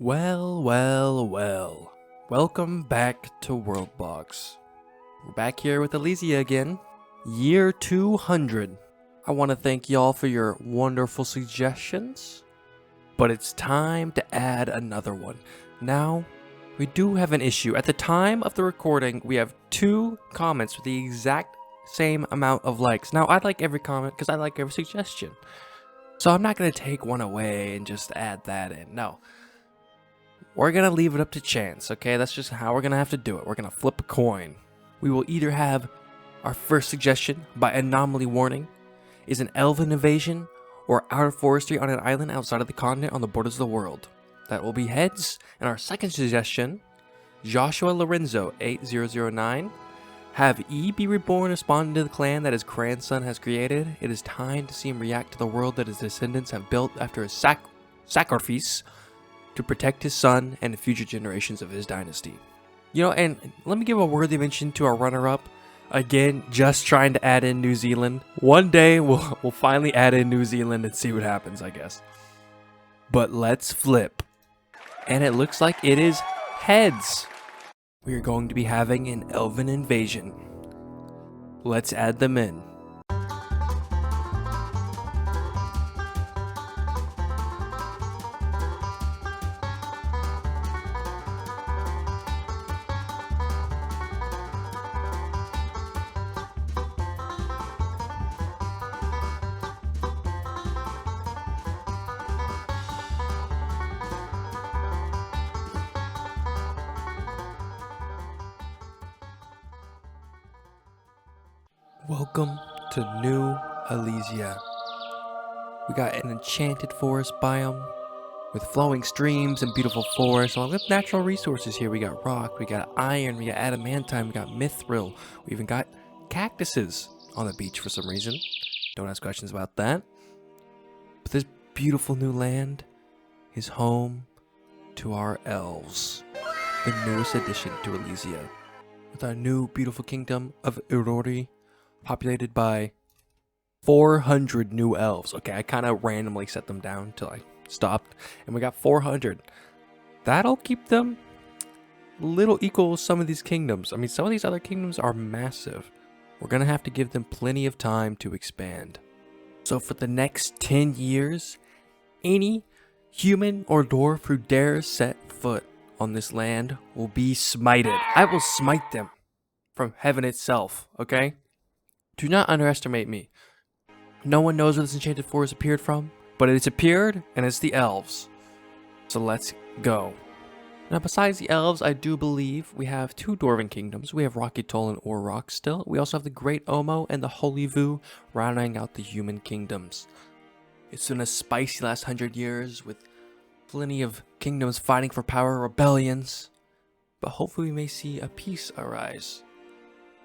Well, well, well. Welcome back to Worldbox. We're back here with ELYSIA again. Year 200. I want to thank y'all for your wonderful suggestions, but it's time to add another one. Now, we do have an issue. At the time of the recording, we have 2 comments with the exact same amount of likes. Now, I like every comment because I like every suggestion. So I'm not going to take one away and just add that in. No. We're going to leave it up to chance, okay? That's just how we're going to have to do it. We're going to flip a coin. We will either have our first suggestion by anomaly warning is an Elven invasion or outer forestry on an island outside of the continent on the borders of the world. That will be heads. And our second suggestion, Joshua Lorenzo 8009, have E be reborn and spawn into the clan that his grandson has created. It is time to see him react to the world that his descendants have built after his sacrifice to protect his son and the future generations of his dynasty. You know, and let me give a worthy mention to our runner-up. Again, just trying to add in New Zealand. One day we'll finally add in New Zealand and see what happens, I guess. But let's flip. And it looks like it is heads. We are going to be having an Elven invasion. Let's add them in. Welcome to New ELYSIA. We got an enchanted forest biome with flowing streams and beautiful forests along with natural resources here. We got rock, we got iron, we got adamantine, we got mithril. We even got cactuses on the beach for some reason. Don't ask questions about that. But this beautiful new land is home to our elves, the newest addition to ELYSIA, with our new beautiful kingdom of Irori, populated by 400 new elves. Okay, I kind of randomly set them down till I stopped, and we got 400. That'll keep them a little equal with some of these kingdoms. I mean, some of these other kingdoms are massive. We're gonna have to give them plenty of time to expand. So for the next 10 years, any human or dwarf who dares set foot on this land will be smited. I will smite them from heaven itself, okay? Do not underestimate me. No one knows where this enchanted forest appeared from, but it's appeared, and it's the elves. So let's go. Now, besides the elves, I do believe we have 2 dwarven kingdoms. We have Rocky Toll and Orrock still. We also have the Great Omo and the Holy Vu rounding out the human kingdoms. It's been a spicy last 100 years with plenty of kingdoms fighting for power, rebellions. But hopefully we may see a peace arise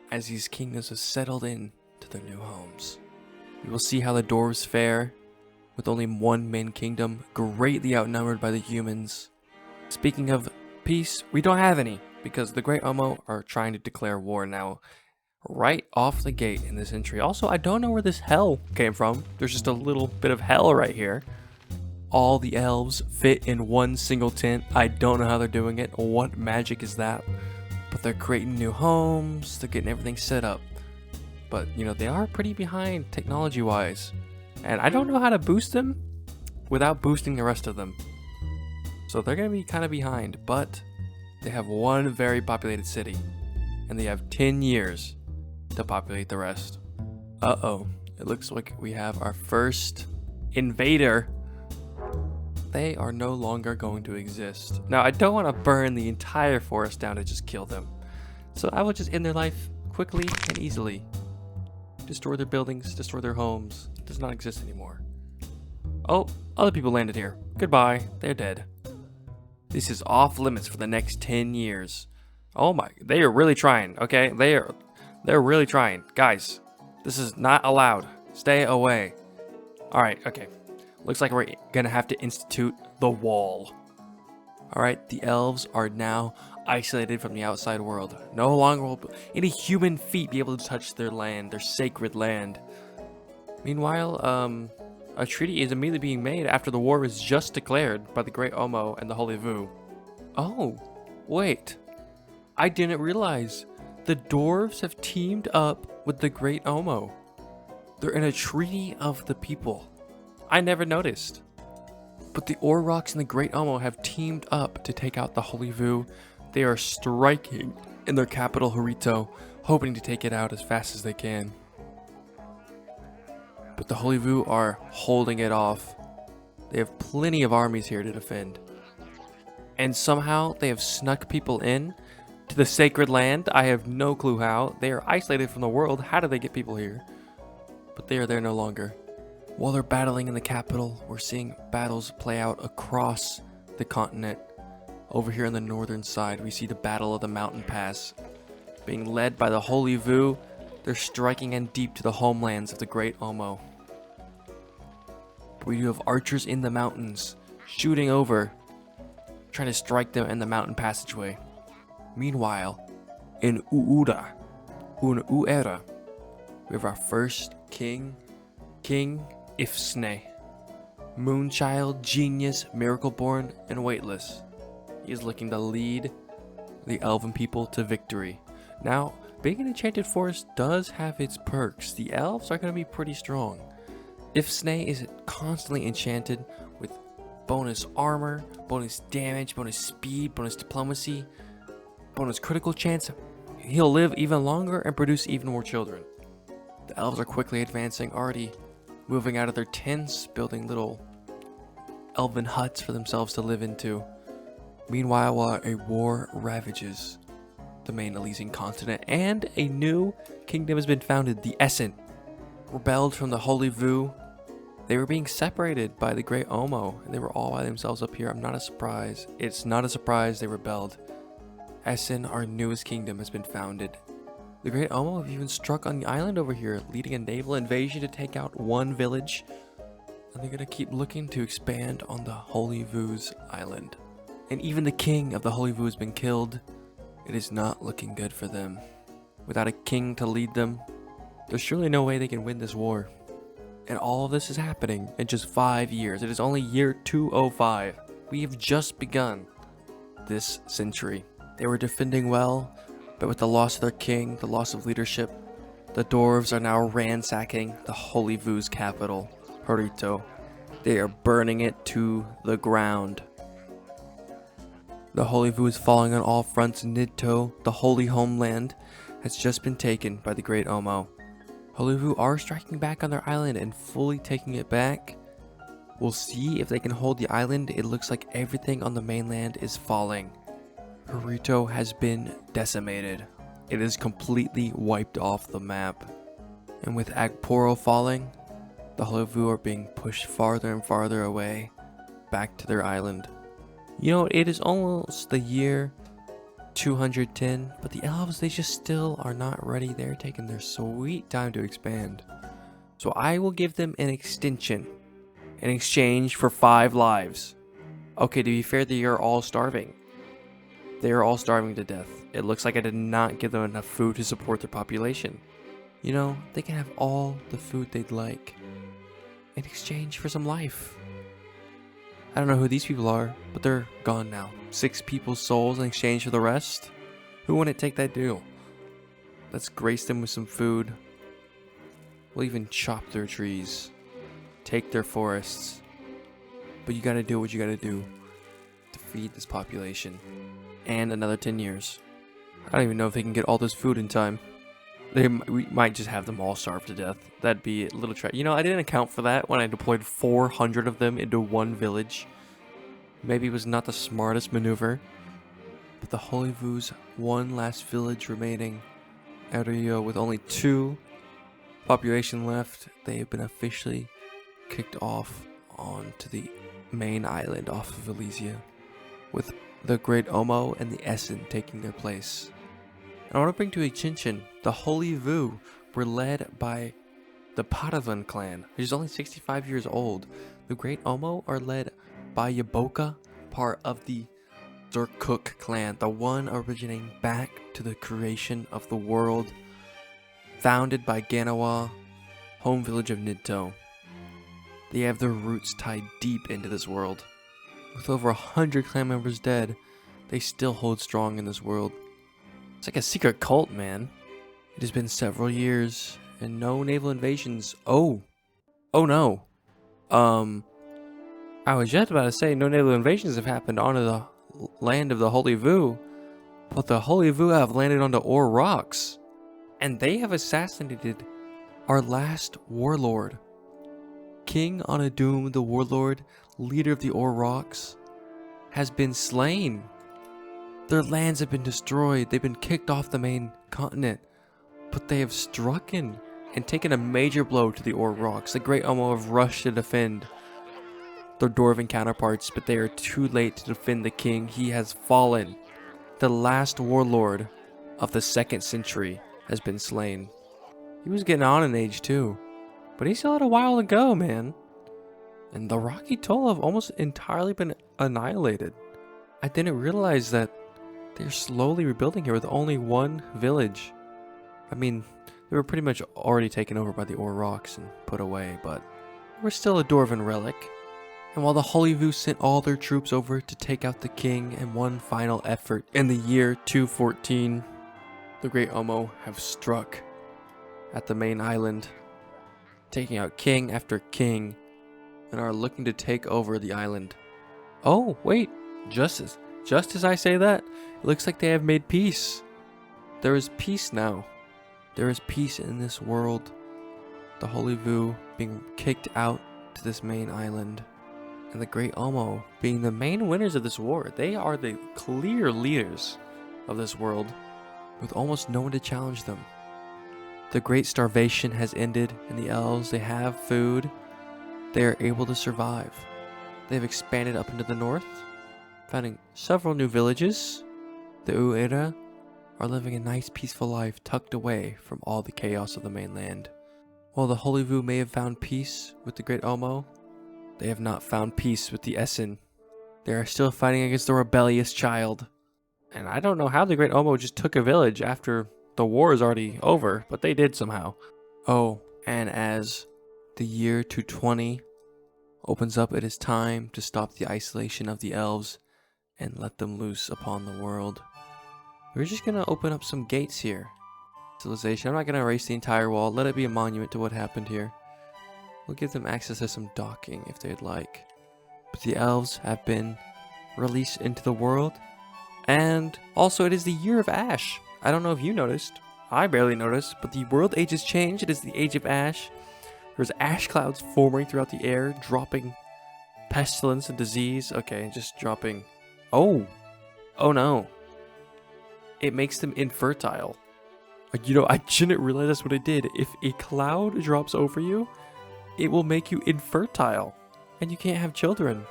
as these kingdoms have settled in to their new homes. We will see how the dwarves fare with only 1 main kingdom, greatly outnumbered by the humans. Speaking of peace, we don't have any because the Great Omo are trying to declare war now right off the gate in this entry. Also, I don't know where this hell came from. There's just a little bit of hell right here. All the elves fit in one single tent. I don't know how they're doing it. What magic is that? But they're creating new homes. They're getting everything set up. But, you know, they are pretty behind technology-wise. And I don't know how to boost them without boosting the rest of them. So they're going to be kind of behind. But they have 1 very populated city. And they have 10 years to populate the rest. Uh-oh. It looks like we have our first invader. They are no longer going to exist. Now, I don't want to burn the entire forest down to just kill them. So I will just end their life quickly and easily. Destroy their buildings, destroy their homes. It does not exist anymore. Oh, other people landed here. Goodbye. They're dead. This is off limits for the next 10 years. Oh my, they are really trying, okay? They're really trying. Guys, this is not allowed. Stay away. Alright, okay. Looks like we're gonna have to institute the wall. Alright, the elves are now isolated from the outside world. No longer will any human feet be able to touch their land, their sacred land. Meanwhile, A treaty is immediately being made after the war was just declared by the Great Omo and the Holy Vu. Oh, wait. I didn't realize. The dwarves have teamed up with the Great Omo. They're in a treaty of the people. I never noticed. But the Aurochs and the Great Omo have teamed up to take out the Holy Vu. They are striking in their capital, Harito, hoping to take it out as fast as they can. But the Holy Vu are holding it off. They have plenty of armies here to defend. And somehow they have snuck people in to the sacred land. I have no clue how. They are isolated from the world. How did they get people here? But they are there no longer. While they're battling in the capital, we're seeing battles play out across the continent. Over here on the northern side, we see the Battle of the Mountain Pass. Being led by the Holy Vu, they're striking in deep to the homelands of the Great Omo. We do have archers in the mountains, shooting over, trying to strike them in the mountain passageway. Meanwhile, in Uura, we have our first king, King Ifsne. Moonchild, genius, miracle-born, and weightless. He is looking to lead the Elven people to victory. Now, being an enchanted forest does have its perks. The elves are going to be pretty strong. Ifsne is constantly enchanted with bonus armor, bonus damage, bonus speed, bonus diplomacy, bonus critical chance. He'll live even longer and produce even more children. The elves are quickly advancing, already moving out of their tents, building little elven huts for themselves to live into. Meanwhile, while a war ravages the main Elysian continent, and a new kingdom has been founded, the Essen. Rebelled from the Holy Vu. They were being separated by the Great Omo, and they were all by themselves up here. I'm not a surprise. It's not a surprise they rebelled. Essen, our newest kingdom, has been founded. The Great Omo have even struck on the island over here, leading a naval invasion to take out one village. And they're going to keep looking to expand on the Holy Vu's island. And even the king of the Holy Vu has been killed. It is not looking good for them. Without a king to lead them, there's surely no way they can win this war. And all of this is happening in just 5 years. It is only year 205. We have just begun this century. They were defending well, but with the loss of their king, the loss of leadership, the dwarves are now ransacking the Holy Vu's capital, Harito. They are burning it to the ground. The Holy Vu is falling on all fronts. Nidto, the holy homeland, has just been taken by the Great Omo. Holy Vu are striking back on their island and fully taking it back. We'll see if they can hold the island. It looks like everything on the mainland is falling. Harito has been decimated. It is completely wiped off the map. And with Agporo falling, the Holy Vu are being pushed farther and farther away, back to their island. You know, it is almost the year 210, but the elves, they just still are not ready. They're taking their sweet time to expand. So I will give them an extension in exchange for 5 lives. Okay, to be fair, they are all starving. They are all starving to death. It looks like I did not give them enough food to support their population. You know, they can have all the food they'd like in exchange for some life. I don't know who these people are, but they're gone now. 6 people's souls in exchange for the rest? Who wouldn't take that deal? Let's grace them with some food. We'll even chop their trees. Take their forests. But you gotta do what you gotta do to feed this population. And another 10 years. I don't even know if they can get all this food in time. We might just have them all starve to death. That'd be a little You know, I didn't account for that when I deployed 400 of them into one village. Maybe it was not the smartest maneuver. But the Holy Vu's one last village remaining. Ario, with only 2 population left, they have been officially kicked off onto the main island off of Elysia, with the Great Omo and the Essen taking their place. And I want to bring to attention, the Holy Vu were led by the Padavan clan, which is only 65 years old. The Great Omo are led by Yaboka, part of the Zerkuk clan, the one originating back to the creation of the world, founded by Ganawa, home village of Nidto. They have their roots tied deep into this world. With over 100 clan members dead, they still hold strong in this world. It's like a secret cult, man. It has been several years, and no naval invasions. Oh no. I was just about to say no naval invasions have happened onto the land of the Holy Vu, but the Holy Vu have landed onto Ore Rocks, and they have assassinated our last warlord. King Onadum, the warlord, leader of the Ore Rocks, has been slain. Their lands have been destroyed. They've been kicked off the main continent, but they have struck in and taken a major blow to the Ore Rocks. The Great Omo have rushed to defend their Dwarven counterparts, but they are too late to defend the king. He has fallen. The last warlord of the 2nd century has been slain. He was getting on in age too, but he still had a while to go, man. And the Rocky Toll have almost entirely been annihilated. I didn't realize that they're slowly rebuilding here with only one village. I mean, they were pretty much already taken over by the Ore Rocks and put away, but we're still a Dwarven relic. And while the Holy Vu sent all their troops over to take out the king in one final effort in the year 214, the Great Omo have struck at the main island, taking out king after king, and are looking to take over the island. Oh, wait, just as I say that, it looks like they have made peace. There is peace now. There is peace in this world. The Holy Vu being kicked out to this main island, and the Great Omo being the main winners of this war. They are the clear leaders of this world, with almost no one to challenge them. The Great Starvation has ended, and the Elves, they have food. They are able to survive. They have expanded up into the north, founding several new villages. The Uera are living a nice peaceful life tucked away from all the chaos of the mainland. While the Holy Vu may have found peace with the Great Omo, they have not found peace with the Essen. They are still fighting against the rebellious child. And I don't know how the Great Omo just took a village after the war is already over, but they did somehow. Oh, and as the year 220 opens up, it is time to stop the isolation of the Elves and let them loose upon the world. We're just going to open up some gates here. Civilization. I'm not going to erase the entire wall. Let it be a monument to what happened here. We'll give them access to some docking if they'd like. But the Elves have been released into the world. And also it is the Year of Ash. I don't know if you noticed. I barely noticed. But the world age has changed. It is the Age of Ash. There's ash clouds forming throughout the air, dropping pestilence and disease. Okay, just dropping. Oh no. It makes them infertile. You know, I didn't realize that's what it did. If a cloud drops over you, it will make you infertile, and you can't have children.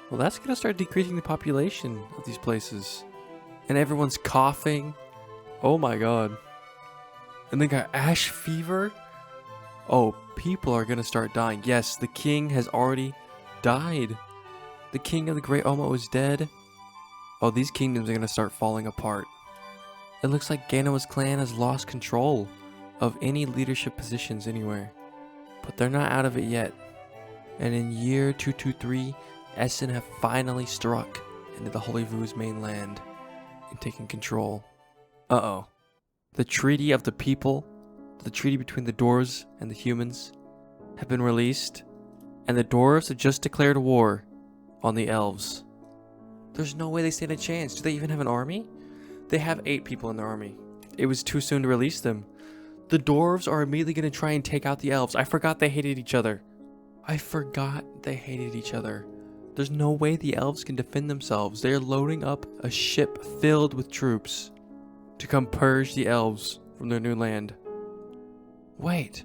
Well, that's going to start decreasing the population of these places. And everyone's coughing. Oh my god. And they got ash fever. Oh, people are going to start dying. Yes, the king has already died. The king of the Great Omo is dead. Oh, these kingdoms are going to start falling apart. It looks like Ganoa's clan has lost control of any leadership positions anywhere. But they're not out of it yet. And in year 223, Essen have finally struck into the Holy Vu's mainland and taken control. Uh-oh. The Treaty of the People, the treaty between the Dwarves and the humans, have been released, and the Dwarves have just declared war on the Elves. There's no way they stand a chance. Do they even have an army? They have 8 people in their army. It was too soon to release them. The Dwarves are immediately going to try and take out the Elves. I forgot they hated each other. There's no way the Elves can defend themselves. They are loading up a ship filled with troops to come purge the Elves from their new land. Wait.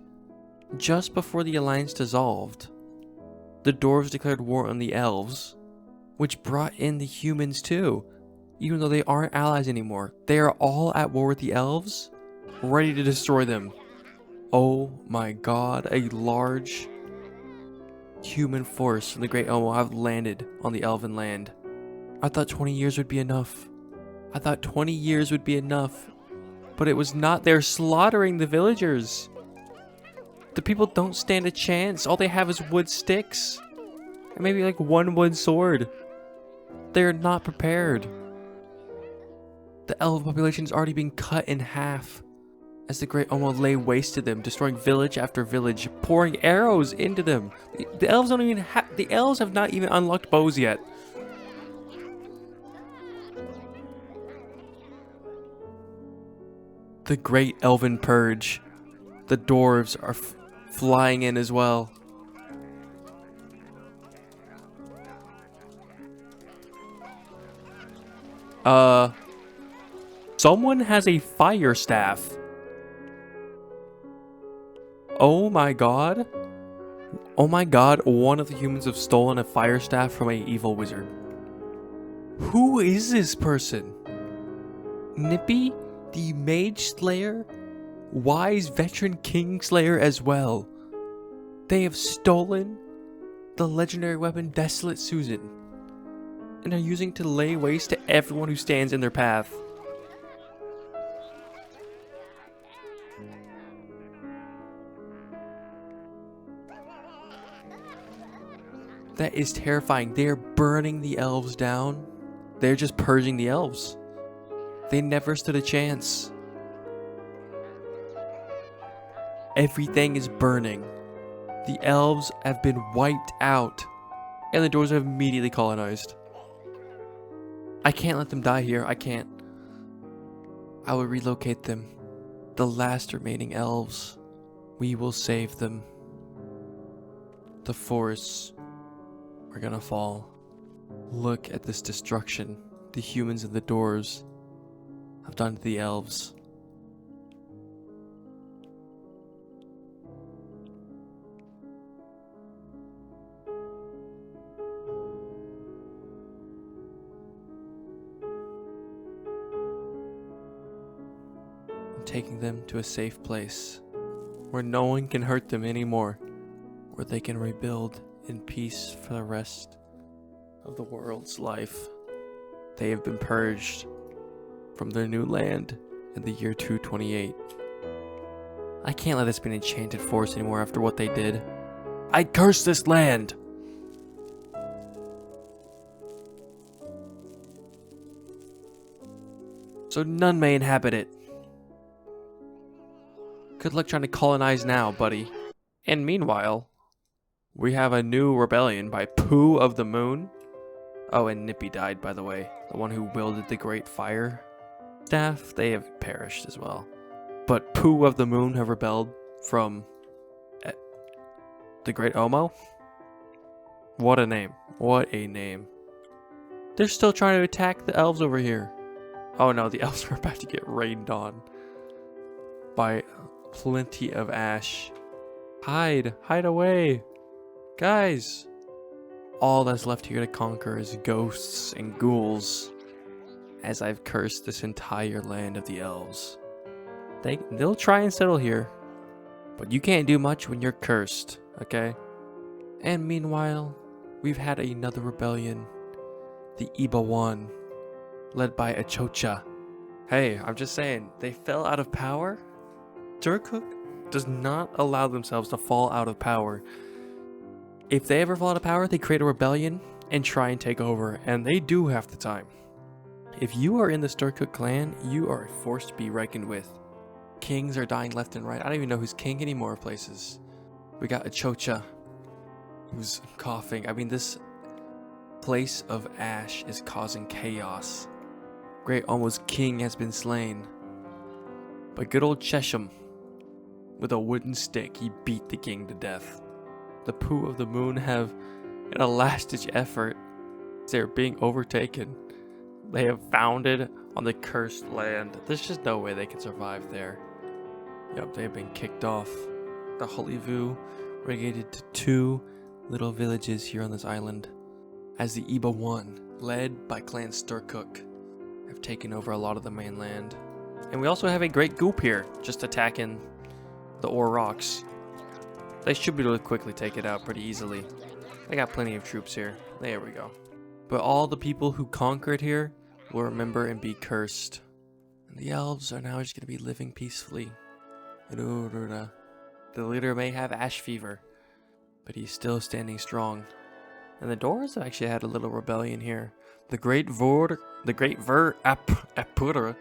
Just before the alliance dissolved, the Dwarves declared war on the Elves, which brought in the humans too. Even though they aren't allies anymore, they are all at war with the Elves, ready to destroy them. Oh my god, a large human force from the Great Omo have landed on the Elven land. I thought 20 years would be enough. But it was not. They're slaughtering the villagers. The people don't stand a chance. All they have is wood sticks. And maybe like one wood sword. They're not prepared. The elf population is already being cut in half as the Great Omo lay waste to them, destroying village after village, pouring arrows into them. The elves don't even have. The elves have not even unlocked bows yet. The Great Elven Purge. The dwarves are flying in as well. Someone has a fire staff. Oh my god. Oh my god, one of the humans have stolen a fire staff from an evil wizard. Who is this person? Nippy, the Mage Slayer? Wise veteran King Slayer as well. They have stolen the legendary weapon Desolate Susan and are using to lay waste to everyone who stands in their path. That is terrifying. They are burning the elves down. They're just purging the elves. They never stood a chance. Everything is burning. The elves have been wiped out. And the doors are immediately colonized. I can't let them die here. I can't. I will relocate them. The last remaining elves. We will save them. The forests are gonna fall. Look at this destruction the humans and the dwarves have done to the elves. I'm taking them to a safe place where no one can hurt them anymore, where they can rebuild in peace for the rest of the world's life. They have been purged from their new land in the year 228. I can't let this be an enchanted forest anymore after what they did. I curse this land! So none may inhabit it. Good luck trying to colonize now, buddy. And meanwhile, we have a new rebellion by Pooh of the Moon. Oh, and Nippy died, by the way. The one who wielded the Great Fire Staff. They have perished as well. But Pooh of the Moon have rebelled from the Great Omo. What a name. What a name. They're still trying to attack the elves over here. Oh no, the elves are about to get rained on by plenty of ash. Hide. Hide away. Guys, all that's left here to conquer is ghosts and ghouls, as I've cursed this entire land of the elves. They'll try and settle here, but you can't do much when you're cursed, okay? And meanwhile, we've had another rebellion, the Iba One, led by Achocha. Hey, I'm just saying, they fell out of power? Turkuk does not allow themselves to fall out of power. If they ever fall out of power, they create a rebellion and try and take over, and they do half the time. If you are in the Turkuk clan, you are a force to be reckoned with. Kings are dying left and right. I don't even know who's king anymore places. We got Achocha, who's coughing. I mean, this place of ash is causing chaos. Great Omo's king has been slain. But good old Chesham, with a wooden stick, he beat the king to death. The Pooh of the Moon have, in a last-ditch effort, they're being overtaken. They have founded on the cursed land. There's just no way they can survive there. Yep, they have been kicked off. The Holyvu relegated to 2 little villages here on this island, as the Iba One, led by Clan Sturcook, have taken over a lot of the mainland. And we also have a great goop here, just attacking the ore rocks. They should be able to quickly take it out pretty easily. They got plenty of troops here. There we go. But all the people who conquered here will remember and be cursed. And the elves are now just going to be living peacefully in Urura. The leader may have ash fever, but he's still standing strong. And the Dwarves have actually had a little rebellion here. The Great Ver Apura.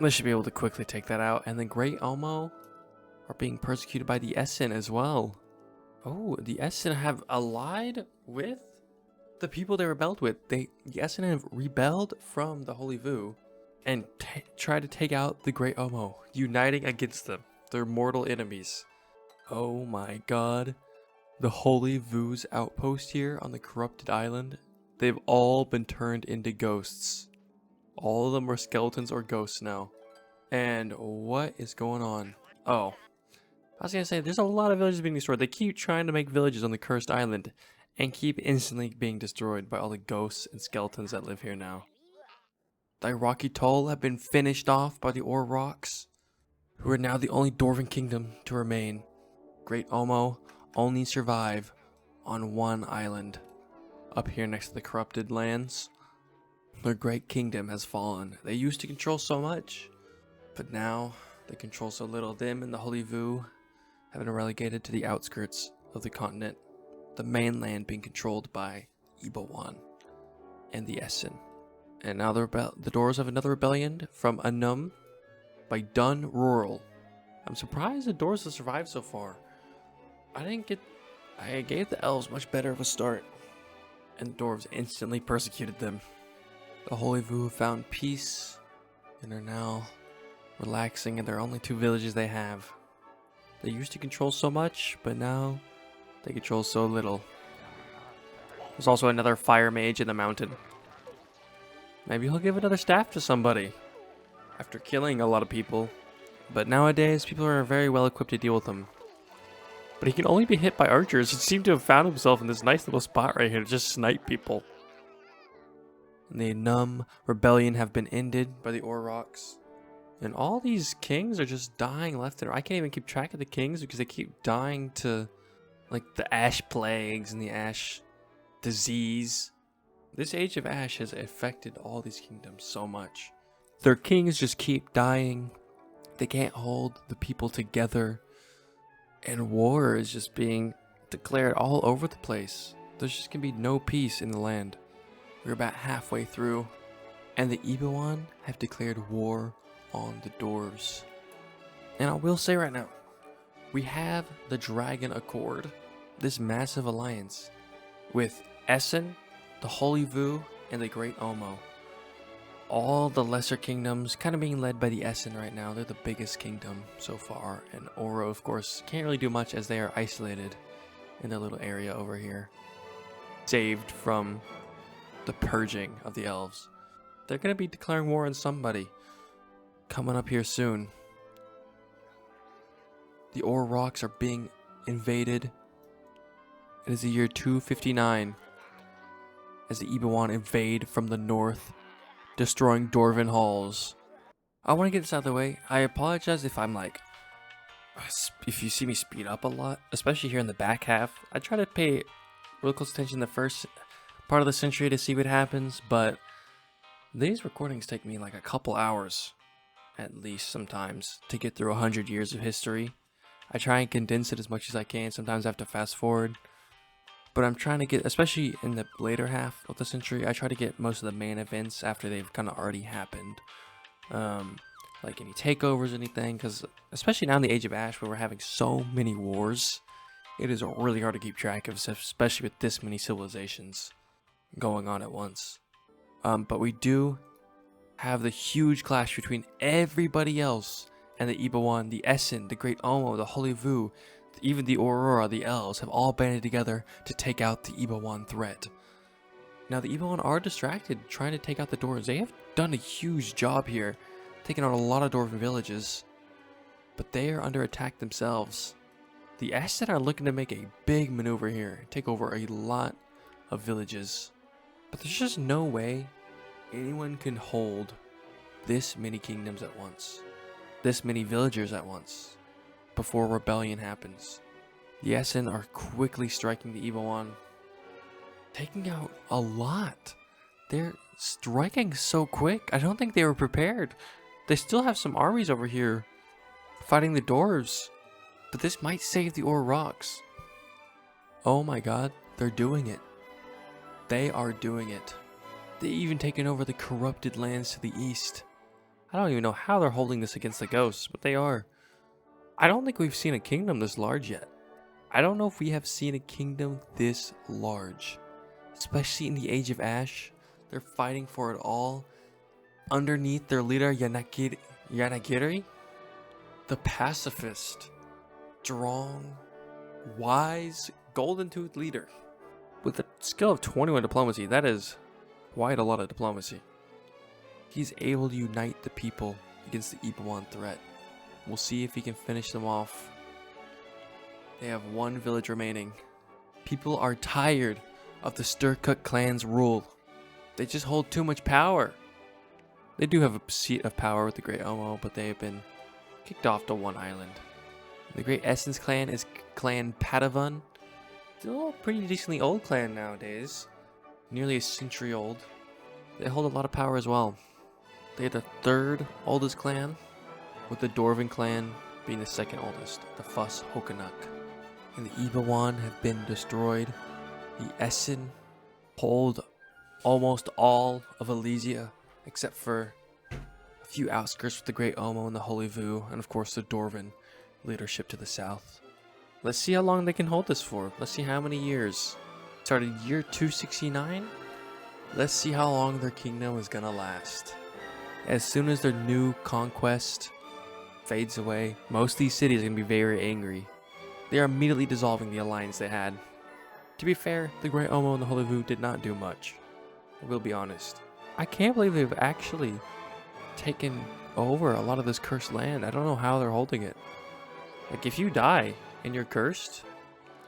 They should be able to quickly take that out. And the Great Omo are being persecuted by the Essen as well. Oh, the Essen have allied with the people they rebelled with. The Essen have rebelled from the Holy Vu and tried to take out the Great Omo, uniting against them. They're mortal enemies. Oh my god. The Holy Vu's outpost here on the corrupted island, they've all been turned into ghosts. All of them are skeletons or ghosts now. And what is going on? Oh, I was gonna say, there's a lot of villages being destroyed. They keep trying to make villages on the cursed island and keep instantly being destroyed by all the ghosts and skeletons that live here now. The Iraqi Toll have been finished off by the Worldbox, who are now the only Dwarven kingdom to remain. Great Omo only survive on one island, up here next to the corrupted lands. Their great kingdom has fallen. They used to control so much, but now they control so little. Them and the Holy Vu have been relegated to the outskirts of the continent, the mainland being controlled by Ibawan and the Essen. And now the Dwarves have another rebellion from Anum by Dun Rural. I'm surprised the Dwarves have survived so far. I gave the Elves much better of a start, and the Dwarves instantly persecuted them. The Holy Vu have found peace and are now relaxing in their only two villages they have. They used to control so much, but now they control so little. There's also another fire mage in the mountain. Maybe he'll give another staff to somebody after killing a lot of people. But nowadays, people are very well equipped to deal with them. But he can only be hit by archers. He seemed to have found himself in this nice little spot right here to just snipe people. And the Num rebellion have been ended by the Aurochs. And all these kings are just dying left and right. I can't even keep track of the kings because they keep dying to like the ash plagues and the ash disease. This age of ash has affected all these kingdoms so much. Their kings just keep dying. They can't hold the people together. And war is just being declared all over the place. There's just gonna be no peace in the land. We're about halfway through, and the Ibawan have declared war on the Dwarves. And I will say right now, we have the Dragon Accord, this massive alliance with Essen, the Holy Vu, and the Great Omo. All the lesser kingdoms kind of being led by the Essen right now. They're the biggest kingdom so far, and Oro, of course, can't really do much as they are isolated in their little area over here, saved from the purging of the Elves. They're going to be declaring war on somebody coming up here soon. The Aurochs are being invaded. It is the year 259 as the Ibawan invade from the north, destroying Dwarven halls. I want to get this out of the way. I apologize if you see me speed up a lot, especially here in the back half. I try to pay real close attention the first part of the century to see what happens, but these recordings take me like a couple hours, at least sometimes, to get through 100 years of history. I try and condense it as much as I can. Sometimes I have to fast forward. But I'm trying to get, especially in the later half of the century, I try to get most of the main events after they've kind of already happened. Like any takeovers, anything, because especially now in the Age of Ash where we're having so many wars, it is really hard to keep track of, especially with this many civilizations going on at once. But we do have the huge clash between everybody else and the Ibawan, the Essen, the Great Omo, the Holy Vu, even the Aurora, the Elves, have all banded together to take out the Ibawan threat. Now the Ibawan are distracted trying to take out the Dwarves. They have done a huge job here, taking out a lot of Dwarven villages, but they are under attack themselves. The Essen are looking to make a big maneuver here, take over a lot of villages, but there's just no way anyone can hold this many kingdoms at once, this many villagers at once, before rebellion happens. The Essen are quickly striking the Ibawan, taking out a lot. They're striking so quick. I don't think they were prepared. They still have some armies over here fighting the Dwarves. But this might save the Ore Rocks. Oh my god, they're doing it. They are doing it. They even taken over the corrupted lands to the east. I don't even know how they're holding this against the ghosts, but they are. I don't think we've seen a kingdom this large yet. I don't know if we have seen a kingdom this large. Especially in the Age of Ash. They're fighting for it all. Underneath their leader, Yanagiri, the pacifist, strong, wise, golden-toothed leader. With a skill of 21 diplomacy, that is quite a lot of diplomacy. He's able to unite the people against the Ibawan threat. We'll see if he can finish them off. They have one village remaining. People are tired of the Sturkut clan's rule. They just hold too much power. They do have a seat of power with the Great Omo, but they have been kicked off to one island. The Great Essen's clan is Clan Padavan. Still a pretty decently old clan nowadays. Nearly a century old. They hold a lot of power as well. They're the third oldest clan, with the Dwarven clan being the second oldest, the Fuss Hokanuk. And the Ibawan have been destroyed. The Essen hold almost all of Elysia, except for a few outskirts with the Great Omo and the Holy Vu, and of course the Dwarven leadership to the south. Let's see how long they can hold this for. Let's see how many years. Started year 269. Let's see how long their kingdom is gonna last. As soon as their new conquest fades away, most of these cities are gonna be very angry. They are immediately dissolving the alliance they had. To be fair, the Great Omo and the Holy Vu did not do much. I will be honest. I can't believe they've actually taken over a lot of this cursed land. I don't know how they're holding it. Like, if you die and you're cursed,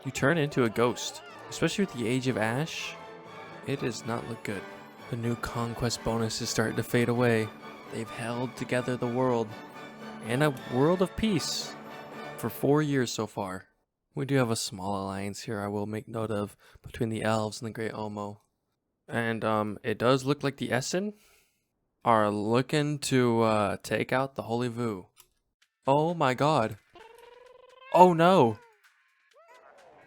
you turn into a ghost. Especially with the Age of Ash, it does not look good. The new conquest bonus is starting to fade away. They've held together the world, and a world of peace, for 4 years so far. We do have a small alliance here I will make note of between the Elves and the Great Omo. And it does look like the Essen are looking to take out the Holy Vu. Oh my god. Oh no.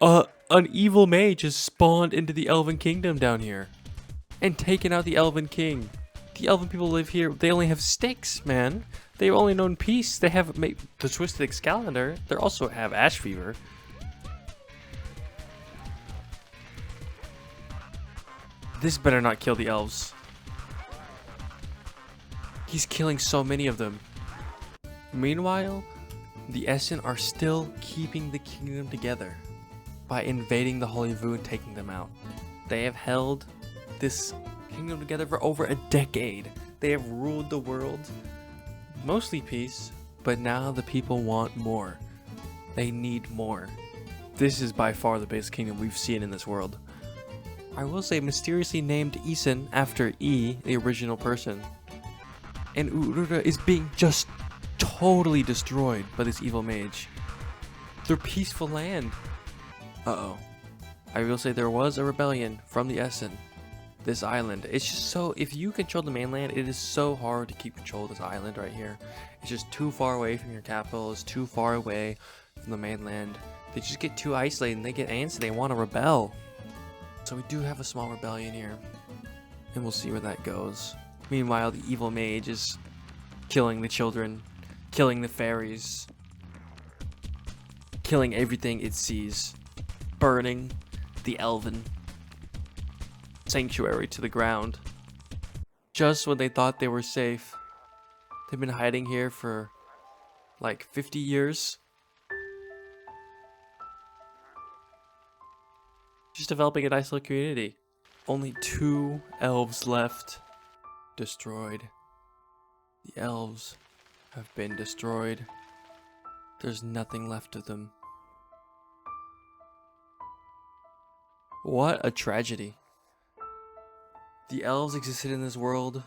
An evil mage has spawned into the Elven kingdom down here and taken out the Elven king. The Elven people live here. They only have sticks, man. They've only known peace. They have the Twisted Excalibur. They also have Ash Fever. This better not kill the Elves. He's killing so many of them. Meanwhile, the Essen are still keeping the kingdom together by invading the Holy Vu and taking them out. They have held this kingdom together for over a decade. They have ruled the world, mostly peace, but now the people want more. They need more. This is by far the biggest kingdom we've seen in this world. I will say, mysteriously named Essen after E, the original person. And Urura is being just totally destroyed by this evil mage. Their peaceful land. Uh-oh. I will say there was a rebellion from the Essen. This island. It's just so, if you control the mainland, it is so hard to keep control of this island right here. It's just too far away from your capital. It's too far away from the mainland. They just get too isolated and they get antsy. They want to rebel. So we do have a small rebellion here. And we'll see where that goes. Meanwhile, the evil mage is killing the children, killing the fairies, killing everything it sees, burning the Elven sanctuary to the ground. Just when they thought they were safe. They've been hiding here for like 50 years. Just developing a nice little community. Only 2 elves left. Destroyed. The elves have been destroyed. There's nothing left of them. What a tragedy. The elves existed in this world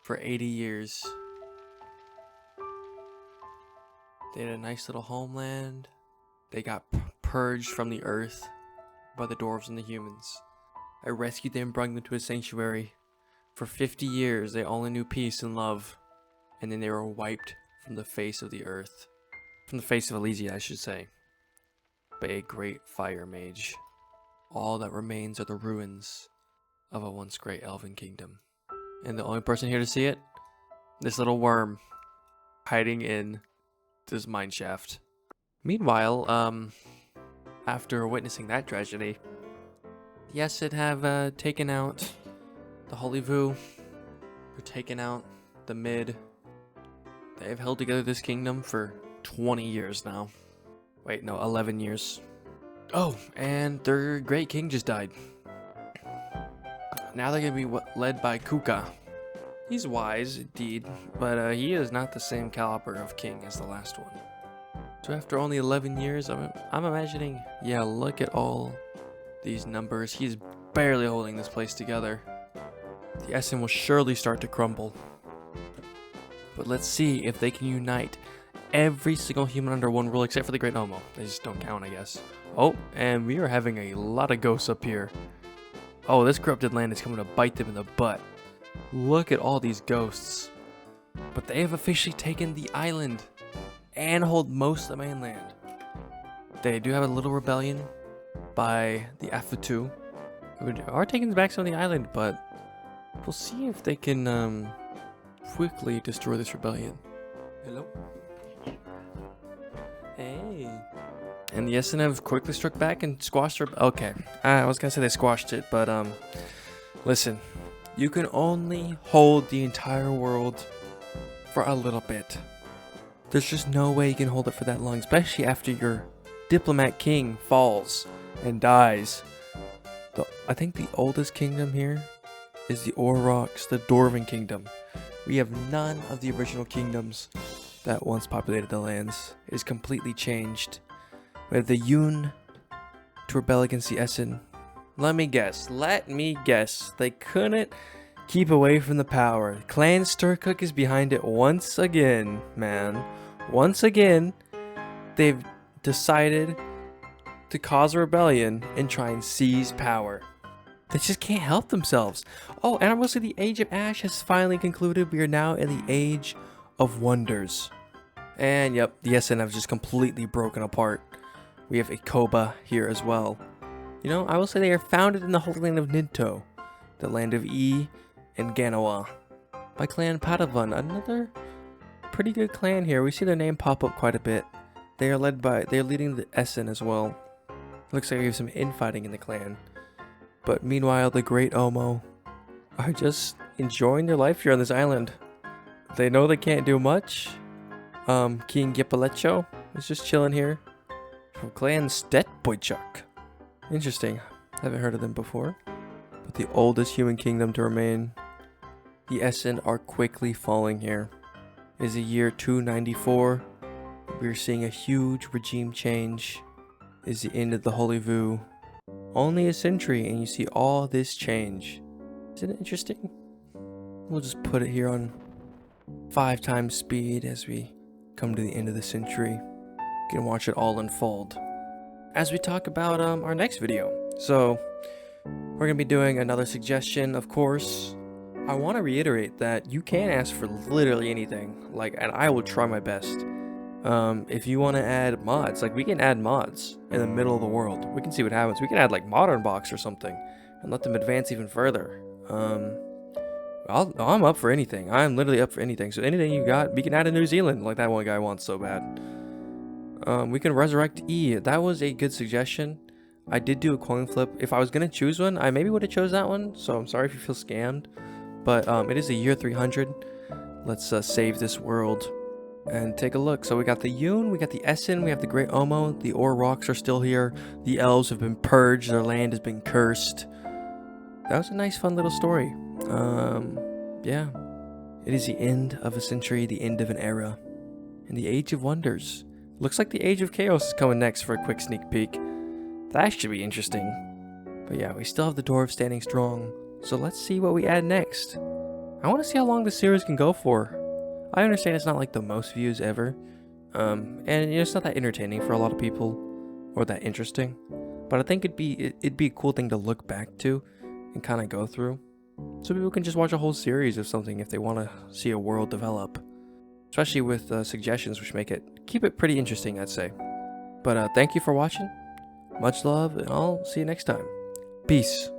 for 80 years. They had a nice little homeland. They got purged from the earth by the dwarves and the humans. I rescued them and brought them to a sanctuary. For 50 years, they only knew peace and love. And then they were wiped from the face of the earth. From the face of Elysia, I should say. By a great fire mage. All that remains are the ruins of a once great elven kingdom. And the only person here to see it? This little worm. Hiding in this mine shaft. Meanwhile, after witnessing that tragedy, the Essen have taken out the Holy Vu. They're taking out the Mid. They have held together this kingdom for 20 years now. Wait, no, 11 years. Oh, and their great king just died. Now they're going to be led by Kuka. He's wise, indeed, but he is not the same caliber of king as the last one. So after only 11 years, I'm imagining, yeah, look at all these numbers. He's barely holding this place together. The Essen will surely start to crumble. But let's see if they can unite every single human under one rule except for the Great Omo. They just don't count, I guess. Oh, and we are having a lot of ghosts up here. Oh, this corrupted land is coming to bite them in the butt. Look at all these ghosts. But they have officially taken the island and hold most of the mainland. They do have a little rebellion by the Afutu, who are taking back some of the island, but we'll see if they can quickly destroy this rebellion. Hello? Hey. And the Essen have quickly struck back and squashed her. Okay, I was gonna say they squashed it, but listen, you can only hold the entire world for a little bit. There's just no way you can hold it for that long, especially after your diplomat king falls and dies. I think the oldest kingdom here is the Aurochs, the Dwarven kingdom. We have none of the original kingdoms that once populated the lands. It is completely changed. We have the Yun to rebel against the Essen. Let me guess. They couldn't keep away from the power. Clan Stircook is behind it once again, man. Once again, they've decided to cause a rebellion and try and seize power. They just can't help themselves. Oh, and I will say the Age of Ash has finally concluded. We are now in the Age of Wonders. And yep, the Essen have just completely broken apart. We have Ikoba here as well. You know, I will say they are founded in the Holy Land of Ninto, the land of E and Ganawa, by Clan Padavan, another pretty good clan here. We see their name pop up quite a bit. They are leading the Essen as well. Looks like we have some infighting in the clan. But meanwhile, the Great Omo are just enjoying their life here on this island. They know they can't do much. King Gipalecho is just chilling here. From Clan Stetboychuk. Interesting. Haven't heard of them before. But the oldest human kingdom to remain. The Essen are quickly falling here. It is the year 294. We're seeing a huge regime change. It is the end of the Holy Vu. Only a century and you see all this change. Isn't it interesting? We'll just put it here on 5 times speed as we come to the end of the century. You can watch it all unfold as we talk about our next video. So we're gonna be doing another suggestion, of course. I want to reiterate that you can ask for literally anything, and I will try my best. If you want to add mods, we can add mods in the middle of the world. We can see what happens. We can add modern box or something and let them advance even further. I'm up for anything. I'm literally up for anything. So anything you got, we can add a New Zealand like that one guy wants so bad. We can resurrect E. That was a good suggestion. I did do a coin flip. If I was gonna choose one, I maybe would have chose that one. So I'm sorry if you feel scammed, but it is the year 300. Let's save this world and take a look. So we got the Yun, we got the Essen, we have the Great Omo, the Aurochs are still here, the Elves have been purged, their land has been cursed. That was a nice fun little story. Yeah. It is the end of a century, the end of an era. And the Age of Wonders. Looks like the Age of Chaos is coming next for a quick sneak peek. That should be interesting. But yeah, we still have the Dwarves standing strong. So let's see what we add next. I want to see how long the series can go for. I understand it's not the most views ever, and it's not that entertaining for a lot of people, or that interesting. But I think it'd be a cool thing to look back to, and kind of go through, so people can just watch a whole series of something if they want to see a world develop. especially with suggestions, which keep it pretty interesting, I'd say. But thank you for watching. Much love, and I'll see you next time. Peace.